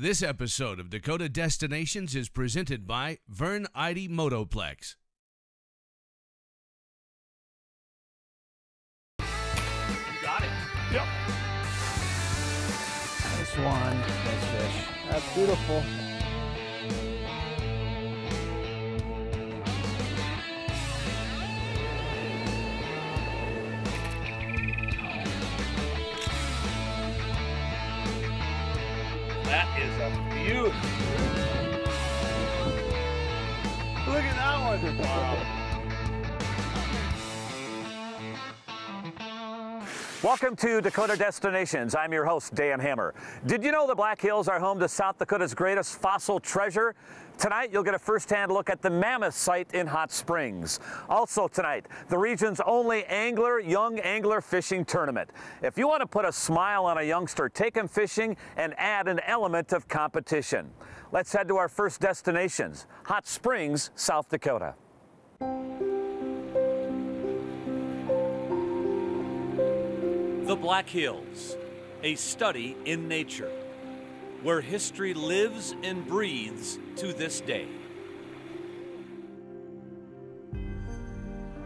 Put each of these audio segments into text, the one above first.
This episode of Dakota Destinations is presented by Vern Eide Motoplex. Got it. Yep. Nice one. Nice fish. That's beautiful. That is a beauty. Look at that one. Wow. Welcome to Dakota Destinations. I'm your host, Dan Hammer. Did you know the Black Hills are home to South Dakota's greatest fossil treasure? Tonight, you'll get a first-hand look at the Mammoth site in Hot Springs. Also tonight, the region's only young angler fishing tournament. If you want to put a smile on a youngster, take him fishing and add an element of competition. Let's head to our first destinations, Hot Springs, South Dakota. The Black Hills, a study in nature, where history lives and breathes to this day.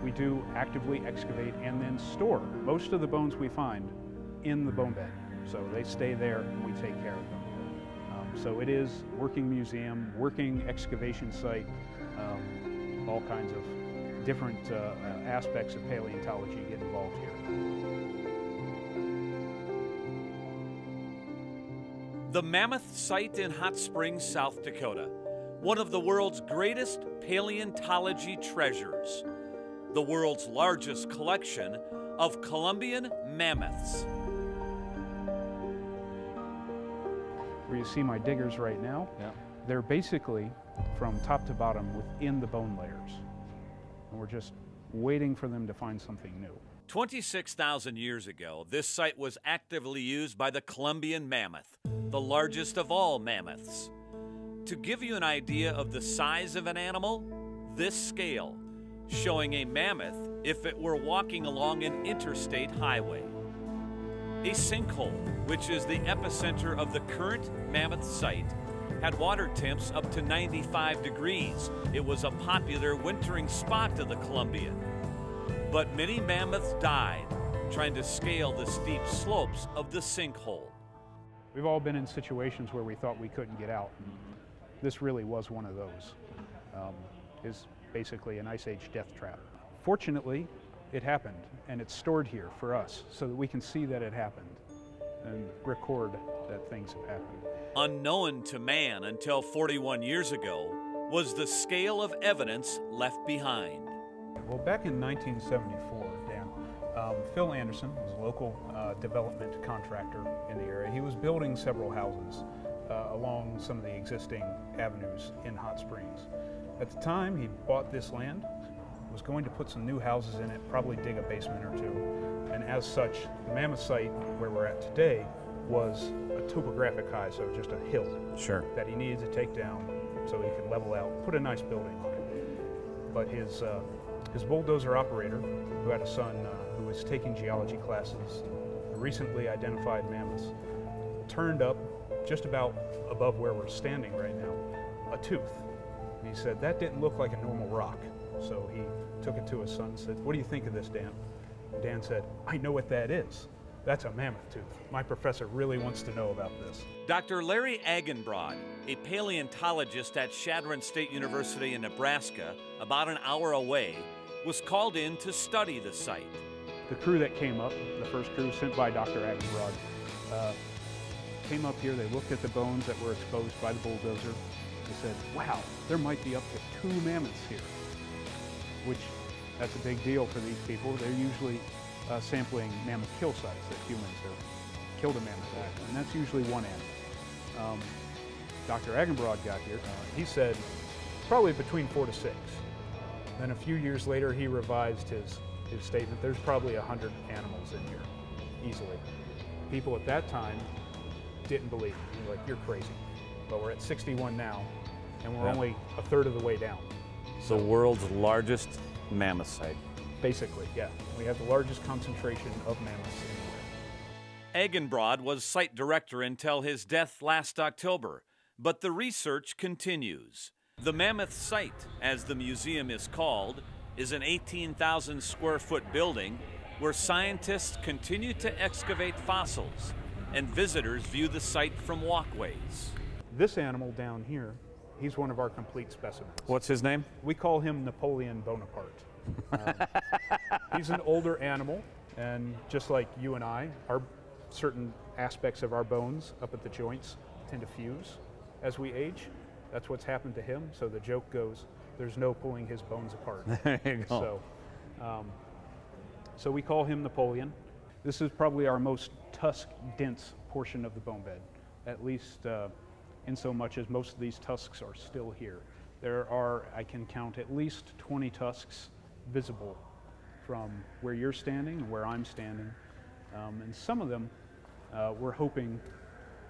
We do actively excavate and then store most of the bones we find in the bone bed. So they stay there and we take care of them. So it is working museum, working excavation site, all kinds of different aspects of paleontology get involved here. The Mammoth site in Hot Springs, South Dakota, one of the world's greatest paleontology treasures, the world's largest collection of Columbian mammoths. Where you see my diggers right now, they're basically from top to bottom within the bone layers. And we're just waiting for them to find something new. 26,000 years ago, this site was actively used by the Columbian mammoth, the largest of all mammoths. To give you an idea of the size of an animal, this scale, showing a mammoth if it were walking along an interstate highway. A sinkhole, which is the epicenter of the current mammoth site, had water temps up to 95 degrees. It was a popular wintering spot of the Columbian. But many mammoths died trying to scale the steep slopes of the sinkhole. We've all been in situations where we thought we couldn't get out. This really was one of those. It's basically an Ice Age death trap. Fortunately, it happened, and it's stored here for us so that we can see that it happened and record that things have happened. Unknown to man until 41 years ago was the scale of evidence left behind. Well, back in 1974, Dan, Phil Anderson was a local development contractor in the area. He was building several houses along some of the existing avenues in Hot Springs. At the time, he bought this land, was going to put some new houses in it, probably dig a basement or two. And as such, the Mammoth site, where we're at today, was a topographic high, so just a hill that he needed to take down so he could level out, put a nice building on it. But his bulldozer operator, who had a son who was taking geology classes, recently identified mammoths, turned up just about above where we're standing right now, a tooth. And he said, that didn't look like a normal rock. So he took it to his son and said, what do you think of this, Dan? And Dan said, I know what that is. That's a mammoth tooth. My professor really wants to know about this. Dr. Larry Agenbrod, a paleontologist at Chadron State University in Nebraska, about an hour away, was called in to study the site. The crew that came up, the first crew sent by Dr. Agenbrod, came up here, they looked at the bones that were exposed by the bulldozer. They said, wow, there might be up to 2 mammoths here, which that's a big deal for these people. They're usually sampling mammoth kill sites that humans have killed a mammoth at, and that's usually one animal. Dr. Agenbrod got here, he said probably between 4 to 6. Then a few years later, he revised his statement. There's probably 100 animals in here, easily. People at that time didn't believe it. They were like, you're crazy. But we're at 61 now, and we're only a third of the way down. The world's largest mammoth site. Basically, yeah. We have the largest concentration of mammoths anywhere. Eggenbrod was site director until his death last October, but the research continues. The Mammoth site, as the museum is called, is an 18,000 square foot building where scientists continue to excavate fossils and visitors view the site from walkways. This animal down here, he's one of our complete specimens. What's his name? We call him Napoleon Bonaparte. He's an older animal, and just like you and I, our certain aspects of our bones up at the joints tend to fuse as we age. That's what's happened to him, so the joke goes, there's no pulling his bones apart. There you go. So we call him Napoleon. This is probably our most tusk-dense portion of the bone bed, at least in so much as most of these tusks are still here. There are, I can count at least 20 tusks visible from where you're standing and where I'm standing. And some of them, we're hoping,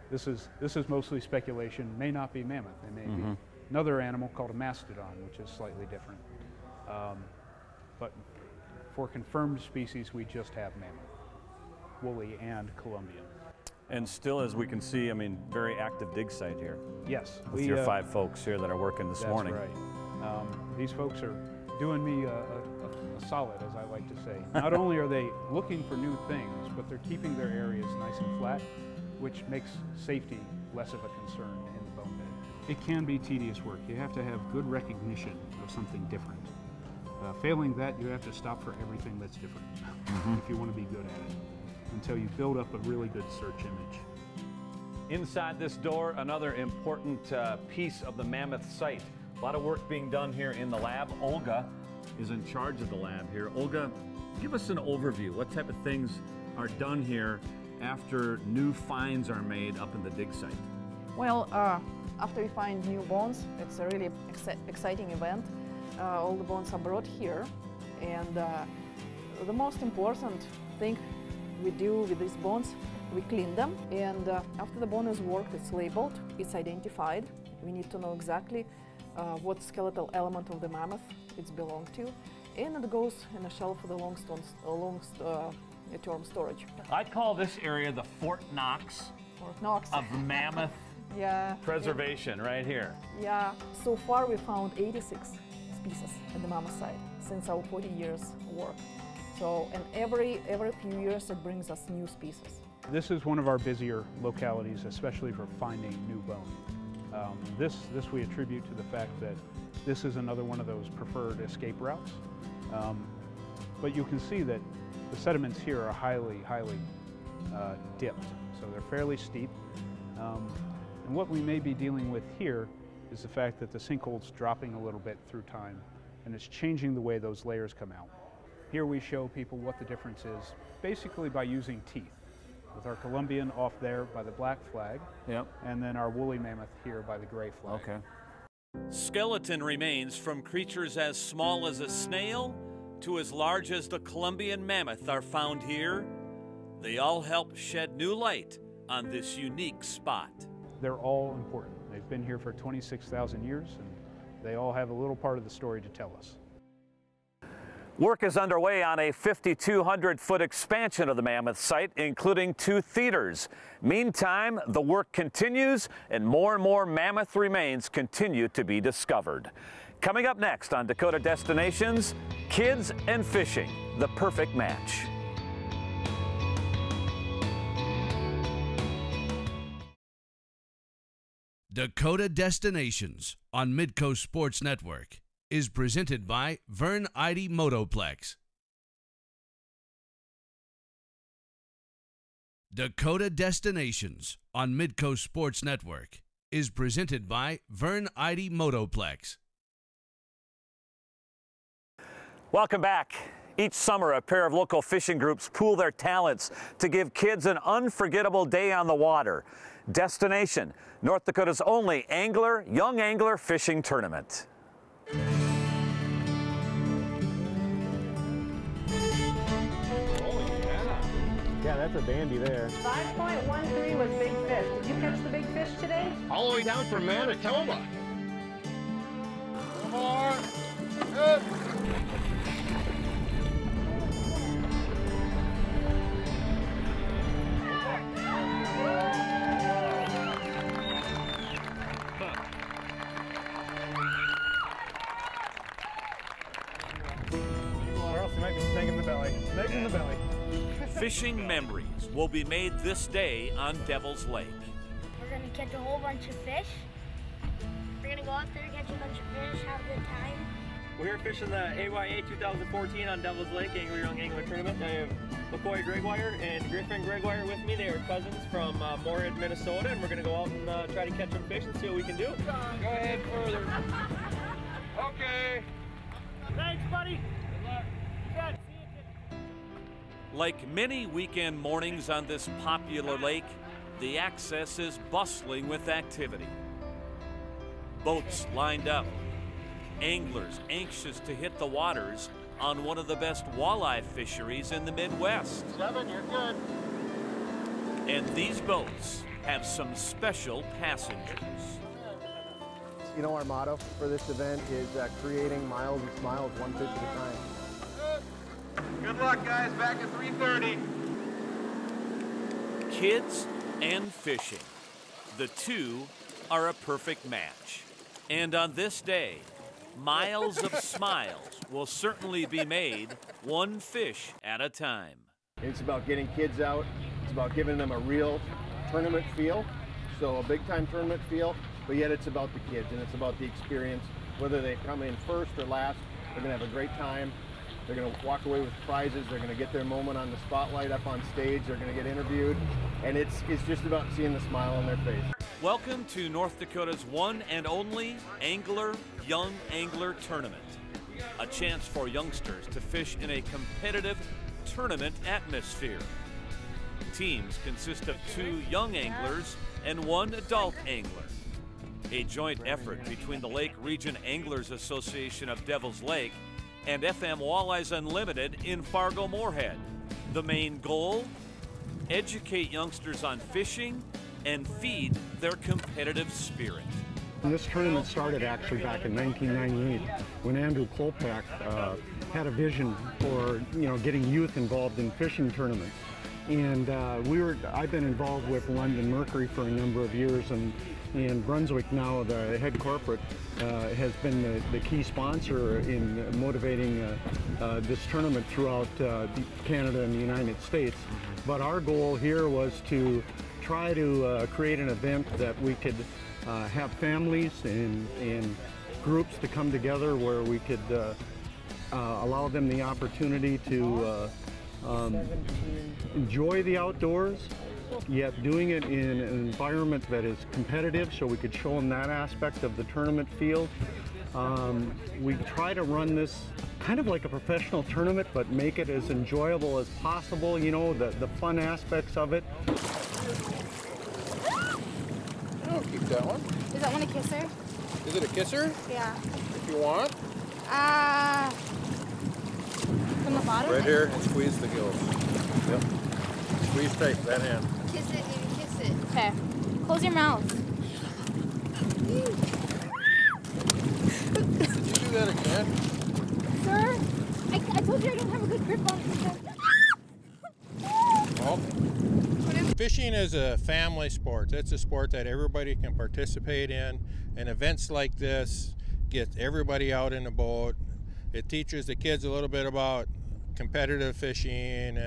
this is mostly speculation, may not be mammoth. They may be another animal called a mastodon, which is slightly different. But for confirmed species, we just have mammoth, woolly and Colombian. And still, as we can see, I mean, very active dig site here. Yes. With your 5 folks here that are working this morning. That's right. These folks are doing me a solid, as I like to say. Not only are they looking for new things, but they're keeping their areas nice and flat, which makes safety less of a concern in the bone bed. It can be tedious work. You have to have good recognition of something different. Failing that, you have to stop for everything that's different if you want to be good at it, until you build up a really good search image. Inside this door, another important piece of the Mammoth site. A lot of work being done here in the lab. Olga is in charge of the lab here. Olga, give us an overview. What type of things are done here after new finds are made up in the dig site? Well, after we find new bones, it's a really exciting event. All the bones are brought here, and the most important thing we do with these bones, we clean them, and after the bone is worked, it's labeled, it's identified. We need to know exactly what skeletal element of the mammoth it's belonged to, and it goes in a shelf for the long-term storage. I call this area the Fort Knox, of mammoth preservation right here. Yeah, so far we found 86 species at the mammoth site since our 40 years work. So, and every few years it brings us new species. This is one of our busier localities, especially for finding new bone. This we attribute to the fact that this is another one of those preferred escape routes. But you can see that the sediments here are highly dipped, so they're fairly steep. And what we may be dealing with here is the fact that the sinkhole's dropping a little bit through time, and it's changing the way those layers come out. Here we show people what the difference is, basically by using teeth, with our Colombian off there by the black flag, and then our woolly mammoth here by the gray flag. Okay. Skeleton remains from creatures as small as a snail to as large as the Colombian mammoth are found here. They all help shed new light on this unique spot. They're all important. They've been here for 26,000 years, and they all have a little part of the story to tell us. Work is underway on a 5,200-foot expansion of the Mammoth site, including 2 theaters. Meantime, the work continues, and more mammoth remains continue to be discovered. Coming up next on Dakota Destinations, kids and fishing, the perfect match. Dakota Destinations on Midco Sports Network is presented by Vern Eide Motoplex. Dakota Destinations on Midco Sports Network is presented by Vern Eide Motoplex. Welcome back. Each summer, a pair of local fishing groups pool their talents to give kids an unforgettable day on the water. Destination, North Dakota's only young angler fishing tournament. Yeah, that's a dandy there. 5.13 was big fish. Did you catch the big fish today? All the way down from Manitoba. Come on. Good. Fishing memories will be made this day on Devil's Lake. We're gonna catch a whole bunch of fish. We're gonna go out there, catch a bunch of fish, have a good time. We're here fishing the AYA 2014 on Devil's Lake Angler Young Angler Tournament. I have McCoy Gregoire and Griffin Gregoire with me. They are cousins from Moorhead, Minnesota, and we're gonna go out and try to catch some fish and see what we can do. Go ahead further. Okay. Thanks, buddy. Good luck. Good. Like many weekend mornings on this popular lake, the access is bustling with activity. Boats lined up, anglers anxious to hit the waters on one of the best walleye fisheries in the Midwest. 7, you're good. And these boats have some special passengers. You know, our motto for this event is creating miles and smiles, one fish at a time. Good luck, guys. Back at 3:30. Kids and fishing, the two are a perfect match. And on this day, miles of smiles will certainly be made, one fish at a time. It's about getting kids out. It's about giving them a real tournament feel, so a big-time tournament feel, but yet it's about the kids and it's about the experience. Whether they come in first or last, they're going to have a great time. They're going to walk away with prizes. They're going to get their moment on the spotlight up on stage. They're going to get interviewed, and it's just about seeing the smile on their face. Welcome to North Dakota's one and only Angler Young Angler Tournament. A chance for youngsters to fish in a competitive tournament atmosphere. Teams consist of 2 young anglers and 1 adult angler. A joint effort between the Lake Region Anglers Association of Devil's Lake and FM Walleyes Unlimited in Fargo-Moorhead. The main goal? Educate youngsters on fishing and feed their competitive spirit. This tournament started actually back in 1998 when Andrew Kolpak had a vision for getting youth involved in fishing tournaments. And I've been involved with London Mercury for a number of years, and Brunswick now, the head corporate, has been the key sponsor in motivating this tournament throughout Canada and the United States. But our goal here was to try to create an event that we could have families and groups to come together where we could allow them the opportunity to enjoy the outdoors, yet doing it in an environment that is competitive, so we could show them that aspect of the tournament field. We try to run this kind of like a professional tournament, but make it as enjoyable as possible, the fun aspects of it. Oh, keep that one. Is that one a kisser? Is it a kisser? Yeah. If you want. From the bottom? Right here, and squeeze the gills. Yep. Squeeze tight, that hand. Kiss it, maybe kiss it. Okay. Close your mouth. Did you do that again? Sir, I told you I don't have a good grip on it. Well, fishing is a family sport. It's a sport that everybody can participate in, and events like this get everybody out in the boat. It teaches the kids a little bit about competitive fishing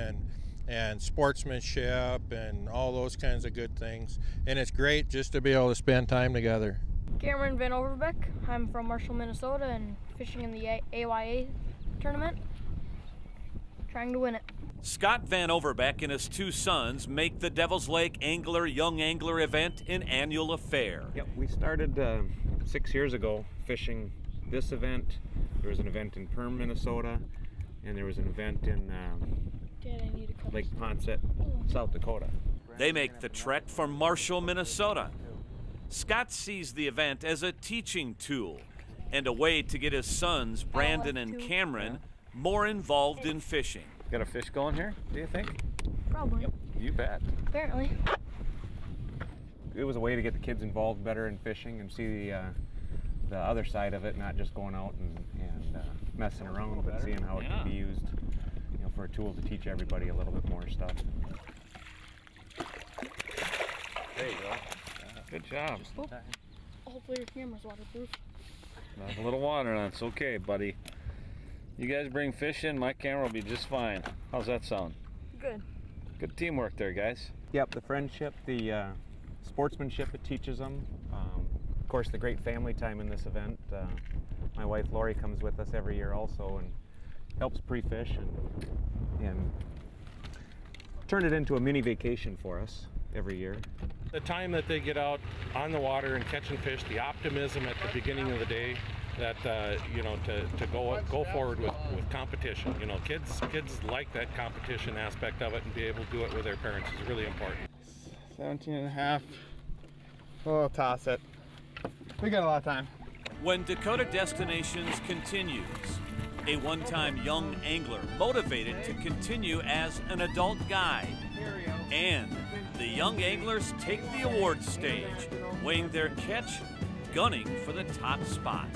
and sportsmanship and all those kinds of good things. And it's great just to be able to spend time together. Cameron Van Overbeck. I'm from Marshall, Minnesota, and fishing in the AYA tournament. Trying to win it. Scott Van Overbeck and his 2 sons make the Devil's Lake Angler Young Angler event an annual affair. Yep, we started 6 years ago fishing this event. There was an event in Perm, Minnesota, and there was an event in Lake Poinsett, South Dakota. They make the trek from Marshall, Minnesota. Scott sees the event as a teaching tool and a way to get his sons, Brandon and Cameron, more involved in fishing. Got a fish going here, do you think? Probably. Yep, you bet. Apparently. It was a way to get the kids involved better in fishing and see the other side of it, not just going out and messing around, but seeing how it can be used, for a tool to teach everybody a little bit more stuff. There you go. Good job. Oh. Hopefully your camera's waterproof. A little water on it's okay, buddy. You guys bring fish in, my camera will be just fine. How's that sound? Good. Good teamwork there, guys. Yep, the friendship, the sportsmanship it teaches them. Of course, the great family time in this event. My wife Lori comes with us every year also and helps pre-fish and turn it into a mini vacation for us every year. The time that they get out on the water and catching fish, the optimism at the beginning of the day, that you know, to go forward with competition. You know, kids like that competition aspect of it, and be able to do it with their parents is really important. 17.5. We'll toss it. We got a lot of time. When Dakota Destinations continues, a one-time young angler motivated to continue as an adult guide. And the young anglers take the awards stage, weighing their catch, gunning for the top spot.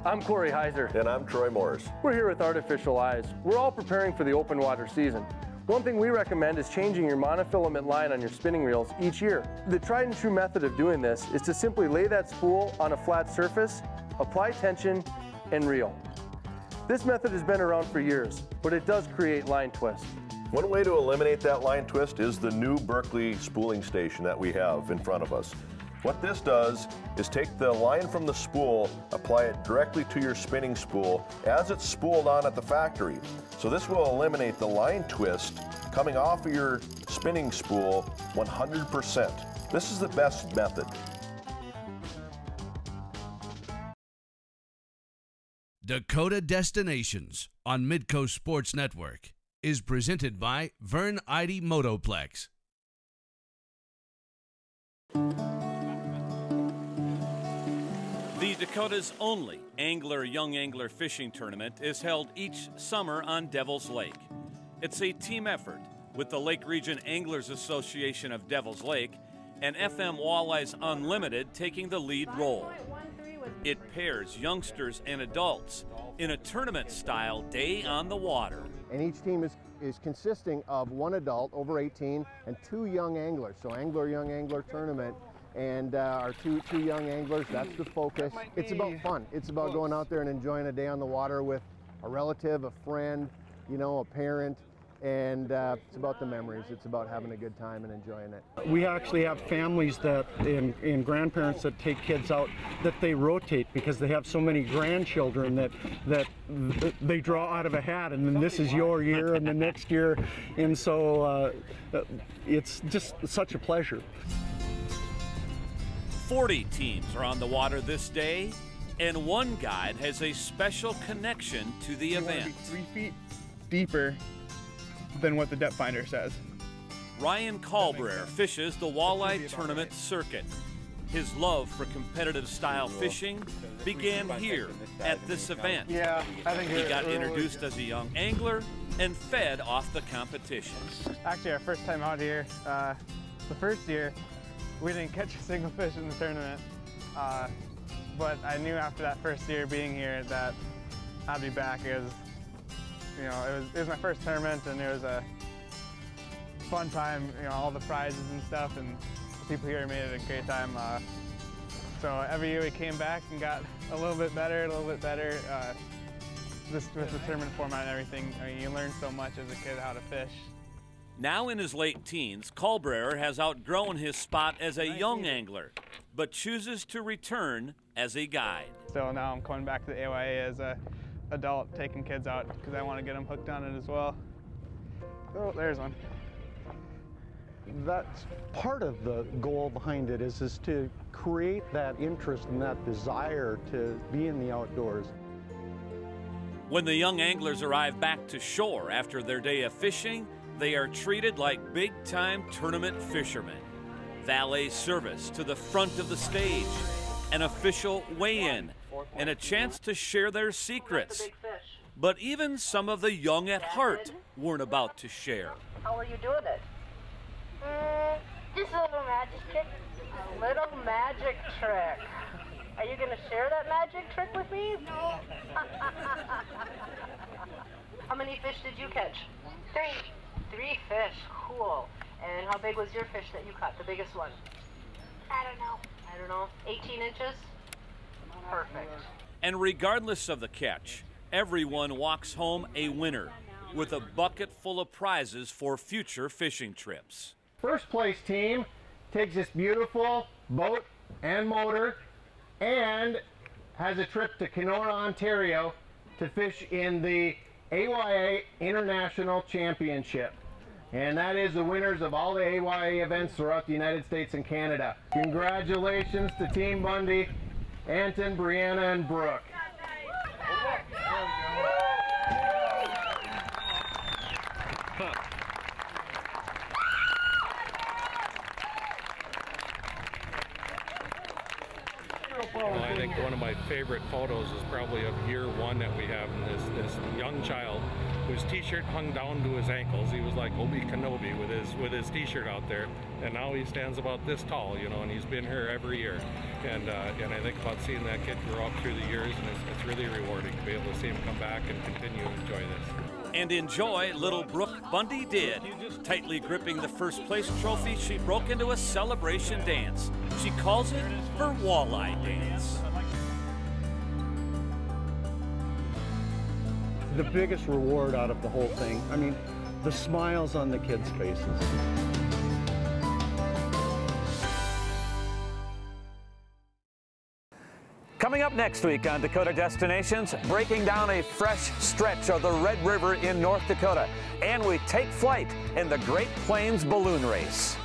I'm Corey Heiser. And I'm Troy Morris. We're here with Artificial Eyes. We're all preparing for the open water season. One thing we recommend is changing your monofilament line on your spinning reels each year. The tried and true method of doing this is to simply lay that spool on a flat surface, apply tension, and reel. This method has been around for years, but it does create line twist. One way to eliminate that line twist is the new Berkeley spooling station that we have in front of us. What this does is take the line from the spool, apply it directly to your spinning spool as it's spooled on at the factory. So this will eliminate the line twist coming off of your spinning spool 100%. This is the best method. Dakota Destinations on Midco Sports Network is presented by Vern Eide Motoplex. The Dakota's only Young Angler fishing tournament is held each summer on Devil's Lake. It's a team effort with the Lake Region Anglers Association of Devil's Lake and FM Walleyes Unlimited taking the lead role. It pairs youngsters and adults in a tournament-style day on the water. And each team is consisting of one adult over 18 and 2 young anglers. So young angler tournament. And our two young anglers, that's the focus. It's about fun. It's about going out there and enjoying a day on the water with a relative, a friend, you know, a parent. And it's about the memories. It's about having a good time and enjoying it. We actually have families that, and grandparents that take kids out, that they rotate because they have so many grandchildren that they draw out of a hat, and then this is your year and the next year. And so it's just such a pleasure. 40 teams are on the water this day, and one guide has a special connection to the event. 3 feet deeper than what the depth finder says. Ryan Kalbrer fishes the walleye tournament circuit. His love for competitive style fishing began here at this event. Yeah, I think he got introduced as a young angler and fed off the competition. Actually, our first time out here, the first year, we didn't catch a single fish in the tournament, but I knew after that first year being here that I'd be back. Because, you know, it was my first tournament, and it was a fun time. You know, all the prizes and stuff, and the people here made it a great time. So every year we came back and got a little bit better. Just with the tournament format and everything, I mean, you learn so much as a kid how to fish. Now in his late teens, Kalbrer has outgrown his spot as a young angler, but chooses to return as a guide. So now I'm coming back to the AYA as an adult, taking kids out because I want to get them hooked on it as well. Oh, there's one. That's part of the goal behind it is to create that interest and that desire to be in the outdoors. When the young anglers arrive back to shore after their day of fishing, they are treated like big-time tournament fishermen. Valet service to the front of the stage, an official weigh-in, and a chance to share their secrets. But even some of the young at heart weren't about to share. How are you doing it? Just a little magic trick. A little magic trick. Are you going to share that magic trick with me? No. How many fish did you catch? 3. 3 fish. Cool. And how big was your fish that you caught? The biggest one? I don't know. I don't know. 18 inches? Perfect. And regardless of the catch, Everyone walks home a winner with a bucket full of prizes for future fishing trips. First place team takes this beautiful boat and motor and has a trip to Kenora, Ontario to fish in the AYA International Championship. And that is the winners of all the AYA events throughout the United States and Canada. Congratulations to Team Bundy, Anton, Brianna, and Brooke. I think one of my favorite photos is probably of year one that we have in this young child whose t-shirt hung down to his ankles. He was like Obi-Kenobi with his t-shirt out there, and now he stands about this tall, you know, and he's been here every year. And I think about seeing that kid grow up through the years, and it's really rewarding to be able to see him come back and continue to enjoy this. And enjoy little Brooke Bundy did. Tightly gripping the first place trophy, she broke into a celebration dance. She calls it her walleye dance. The biggest reward out of the whole thing, I mean, the smiles on the kids' faces. Coming up next week on Dakota Destinations, breaking down a fresh stretch of the Red River in North Dakota, and we take flight in the Great Plains Balloon Race.